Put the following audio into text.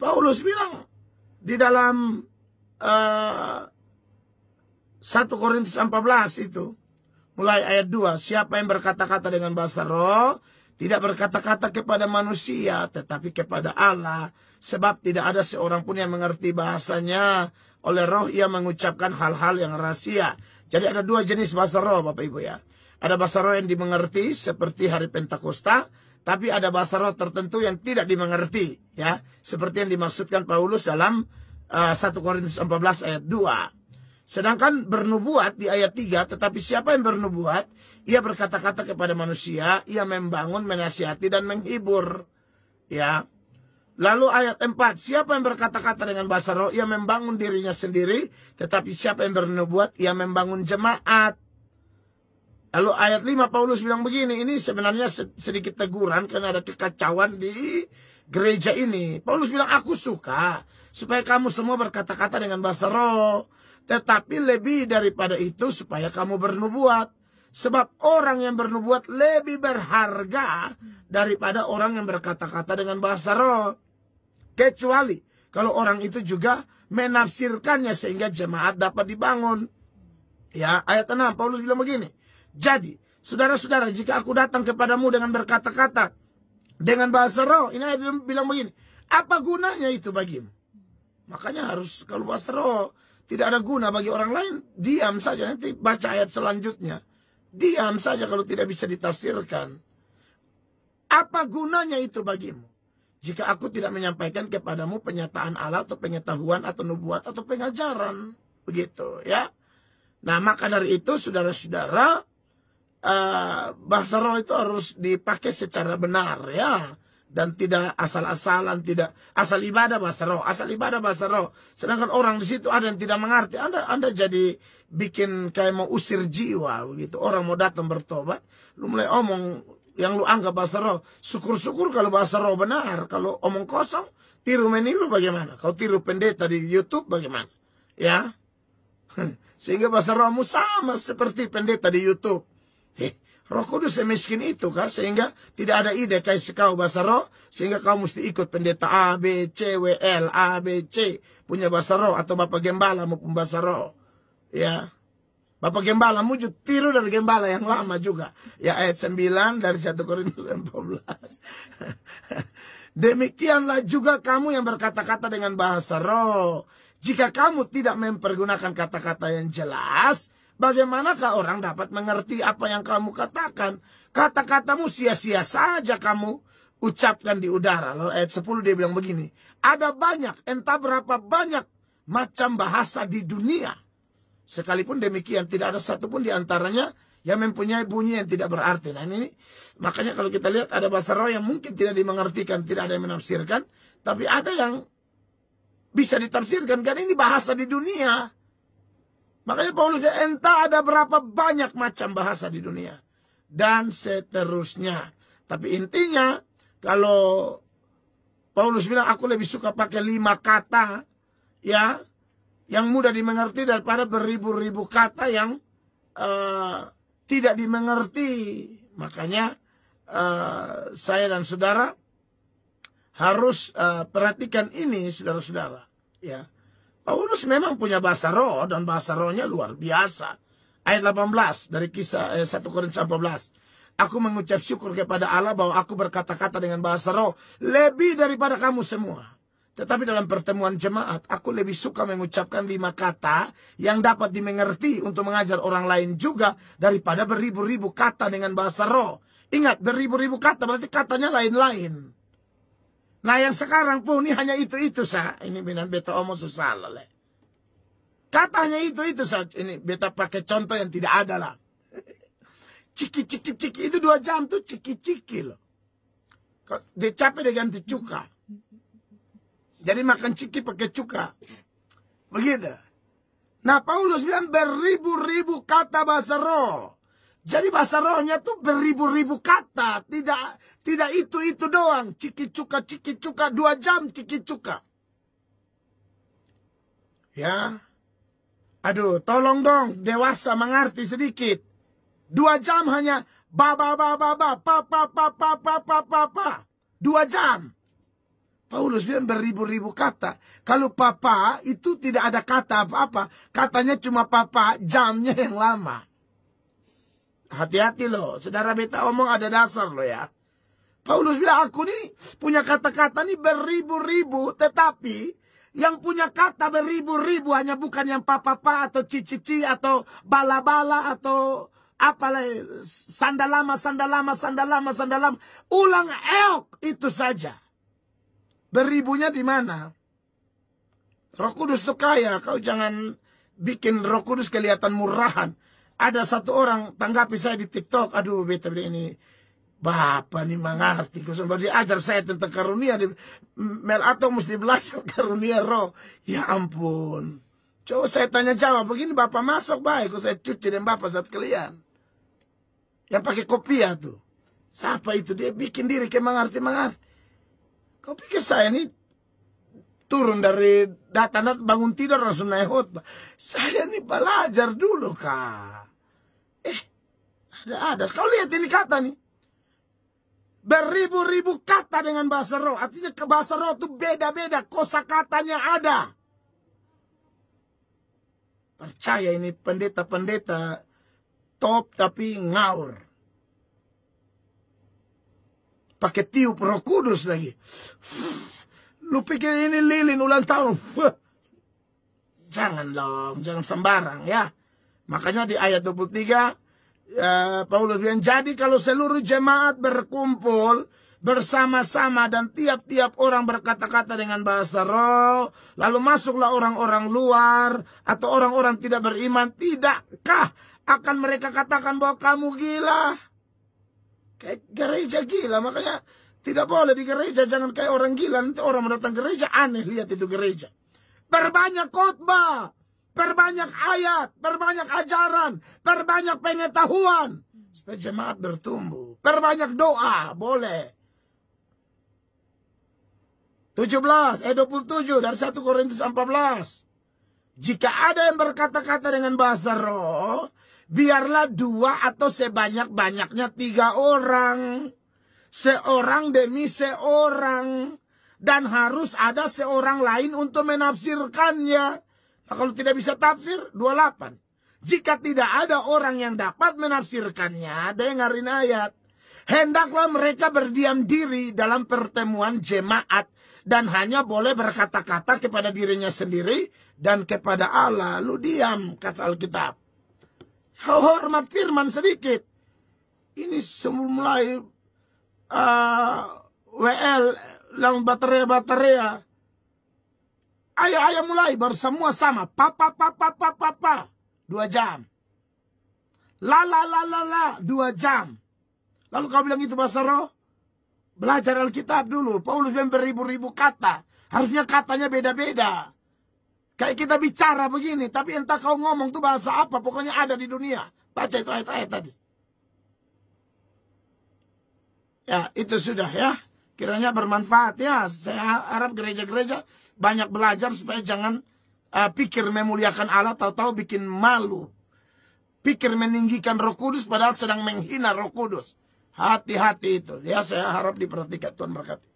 Paulus bilang di dalam 1 Korintus 14 itu, mulai ayat 2, siapa yang berkata-kata dengan bahasa roh, tidak berkata-kata kepada manusia, tetapi kepada Allah. Sebab tidak ada seorang pun yang mengerti bahasanya. Oleh roh ia mengucapkan hal-hal yang rahasia. Jadi ada dua jenis bahasa roh, Bapak Ibu ya. Ada bahasa roh yang dimengerti seperti hari Pentakosta, tapi ada bahasa roh tertentu yang tidak dimengerti, ya. Seperti yang dimaksudkan Paulus dalam 1 Korintus 14 ayat 2. Sedangkan bernubuat di ayat 3, tetapi siapa yang bernubuat, ia berkata-kata kepada manusia, ia membangun, menasihati dan menghibur, ya. Lalu ayat 4, siapa yang berkata-kata dengan bahasa roh, ia membangun dirinya sendiri, tetapi siapa yang bernubuat, ia membangun jemaat. Lalu ayat 5 Paulus bilang begini, ini sebenarnya sedikit teguran karena ada kekacauan di gereja ini. Paulus bilang, aku suka supaya kamu semua berkata-kata dengan bahasa roh, tetapi lebih daripada itu supaya kamu bernubuat. Sebab orang yang bernubuat lebih berharga daripada orang yang berkata-kata dengan bahasa roh. Kecuali kalau orang itu juga menafsirkannya sehingga jemaat dapat dibangun. Ya, ayat 6 Paulus bilang begini. Jadi, saudara-saudara, jika aku datang kepadamu dengan berkata-kata dengan bahasa roh, ini ayat bilang begini, apa gunanya itu bagimu? Makanya harus, kalau bahasa roh tidak ada guna bagi orang lain, diam saja. Nanti baca ayat selanjutnya. Diam saja kalau tidak bisa ditafsirkan. Apa gunanya itu bagimu? Jika aku tidak menyampaikan kepadamu penyataan Allah atau pengetahuan atau nubuat atau pengajaran. Begitu ya. Nah maka dari itu saudara-saudara, bahasa roh itu harus dipakai secara benar ya. Dan tidak asal-asalan, tidak asal ibadah bahasa roh, asal ibadah bahasa roh. Sedangkan orang di situ ada yang tidak mengerti. Anda jadi bikin kayak mau usir jiwa begitu. Orang mau datang bertobat, lu mulai omong yang lu anggap bahasa roh. Syukur-syukur kalau bahasa roh benar. Kalau omong kosong, tiru meniru bagaimana? Kalau tiru pendeta di YouTube bagaimana? Ya, sehingga bahasa rohmu sama seperti pendeta di YouTube. Roh Kudus semiskin itu kan, sehingga tidak ada ide kayak sekau bahasa roh, sehingga kau mesti ikut pendeta A, B, C, W, L, A, B, C punya bahasa roh, atau Bapak Gembala maupun bahasa roh. Ya, Bapak Gembala mujud tiru dari Gembala yang lama juga. Ya, ayat 9 dari 1 Korintus 14. Demikianlah juga kamu yang berkata-kata dengan bahasa roh. Jika kamu tidak mempergunakan kata-kata yang jelas, bagaimanakah orang dapat mengerti apa yang kamu katakan? Kata-katamu sia-sia saja kamu ucapkan di udara. Lalu ayat 10 dia bilang begini. Ada banyak, entah berapa banyak macam bahasa di dunia. Sekalipun demikian, tidak ada satupun di antaranya yang mempunyai bunyi yang tidak berarti. Nah ini, makanya kalau kita lihat ada bahasa roh yang mungkin tidak dimengertikan, tidak ada yang menafsirkan. Tapi ada yang bisa ditafsirkan, karena ini bahasa di dunia. Makanya Paulus entah ada berapa banyak macam bahasa di dunia. Dan seterusnya. Tapi intinya, kalau Paulus bilang aku lebih suka pakai 5 kata, ya, yang mudah dimengerti daripada beribu-ribu kata yang tidak dimengerti. Makanya saya dan saudara harus perhatikan ini, saudara-saudara. Ya. Paulus memang punya bahasa roh dan bahasa rohnya luar biasa. Ayat 18 dari kisah 1 Korintus 14. Aku mengucap syukur kepada Allah bahwa aku berkata-kata dengan bahasa roh lebih daripada kamu semua. Tetapi dalam pertemuan jemaat, aku lebih suka mengucapkan 5 kata yang dapat dimengerti untuk mengajar orang lain juga daripada beribu-ribu kata dengan bahasa roh. Ingat, beribu-ribu kata berarti katanya lain-lain. Nah yang sekarang pun ini hanya itu-itu sah. Ini binan beta omong susah lah. Katanya itu-itu sah. Ini beta pakai contoh yang tidak ada lah. Ciki-ciki-ciki. Itu 2 jam tuh ciki-ciki loh. Dia capek dia ganti cuka. Jadi makan ciki pakai cuka. Begitu. Nah Paulus bilang beribu-ribu kata bahasa roh. Jadi bahasa rohnya tuh beribu-ribu kata. Tidak itu doang. Ciki cuka 2 jam ciki cuka. Ya. Aduh, tolong dong dewasa mengerti sedikit. 2 jam hanya ba 2 jam. Paulus bilang beribu-ribu kata. Kalau papa itu tidak ada kata apa-apa. Katanya cuma papa, jamnya yang lama. Hati-hati loh. Saudara beta omong ada dasar loh ya. Paulus bilang aku nih punya kata-kata nih beribu-ribu. Tetapi yang punya kata beribu-ribu hanya bukan yang papa-papa atau cici atau bala-bala atau apalah. Sandalama. Ulang eok itu saja. Beribunya di mana? Roh Kudus tuh kaya. Kau jangan bikin Roh Kudus kelihatan murahan. Ada satu orang tanggapi saya di TikTok. Aduh, beta ini Bapak nih mengerti. Kalau diajar saya tentang karunia. Mel atau mesti belajar karunia roh. Ya ampun. Coba saya tanya jawab. Begini Bapak masuk baik. Kalau saya cuci dan Bapak saat kalian. Yang pakai kopiah tuh. Siapa itu? Dia bikin diri kayak mengerti. Kau pikir saya ini turun dari data bangun tidur langsung naik khotbah. Saya ini belajar dulu kak. Ada. Kau lihat ini kata nih. Beribu-ribu kata dengan bahasa roh. Artinya ke bahasa roh itu beda-beda. Kosakatanya ada. Percaya ini pendeta-pendeta top tapi ngawur. Pakai tiup Roh Kudus lagi. Lu pikir ini lilin ulang tahun. Jangan dong. Jangan sembarang ya. Makanya di ayat 23. Paulus bilang. Jadi kalau seluruh jemaat berkumpul. Bersama-sama. Dan tiap-tiap orang berkata-kata dengan bahasa roh. Lalu masuklah orang-orang luar. Atau orang-orang tidak beriman. Tidakkah akan mereka katakan bahwa kamu gila? Kayak gereja gila, makanya tidak boleh di gereja, jangan kayak orang gila. Nanti orang mendatang gereja, aneh lihat itu gereja. Perbanyak khotbah, perbanyak ayat, perbanyak ajaran, perbanyak pengetahuan. Supaya jemaat bertumbuh. Perbanyak doa, boleh. 17, 27 dari 1 Korintus 14. Jika ada yang berkata-kata dengan bahasa roh, biarlah 2 atau sebanyak-banyaknya 3 orang. Seorang demi seorang. Dan harus ada seorang lain untuk menafsirkannya. Nah, kalau tidak bisa tafsir, 28. Jika tidak ada orang yang dapat menafsirkannya, dengarin ayat. Hendaklah mereka berdiam diri dalam pertemuan jemaat. Dan hanya boleh berkata-kata kepada dirinya sendiri dan kepada Allah. Lu diam, kata Alkitab. Hormat firman sedikit. Ini sebelum mulai WL yang baterai. Ayah mulai baru semua sama. Papa. 2 jam. La 2 jam. Lalu kau bilang itu bahasa roh? Belajar Alkitab dulu. Paulus bilang beribu-ribu kata. Harusnya katanya beda-beda. Kayak kita bicara begini, tapi entah kau ngomong tuh bahasa apa, pokoknya ada di dunia. Baca itu ayat-ayat tadi. Ya, itu sudah ya. Kiranya bermanfaat ya. Saya harap gereja-gereja banyak belajar supaya jangan pikir memuliakan Allah, tahu-tahu bikin malu. Pikir meninggikan Roh Kudus padahal sedang menghina Roh Kudus. Hati-hati itu. Ya, saya harap diperhatikan. Tuhan berkati.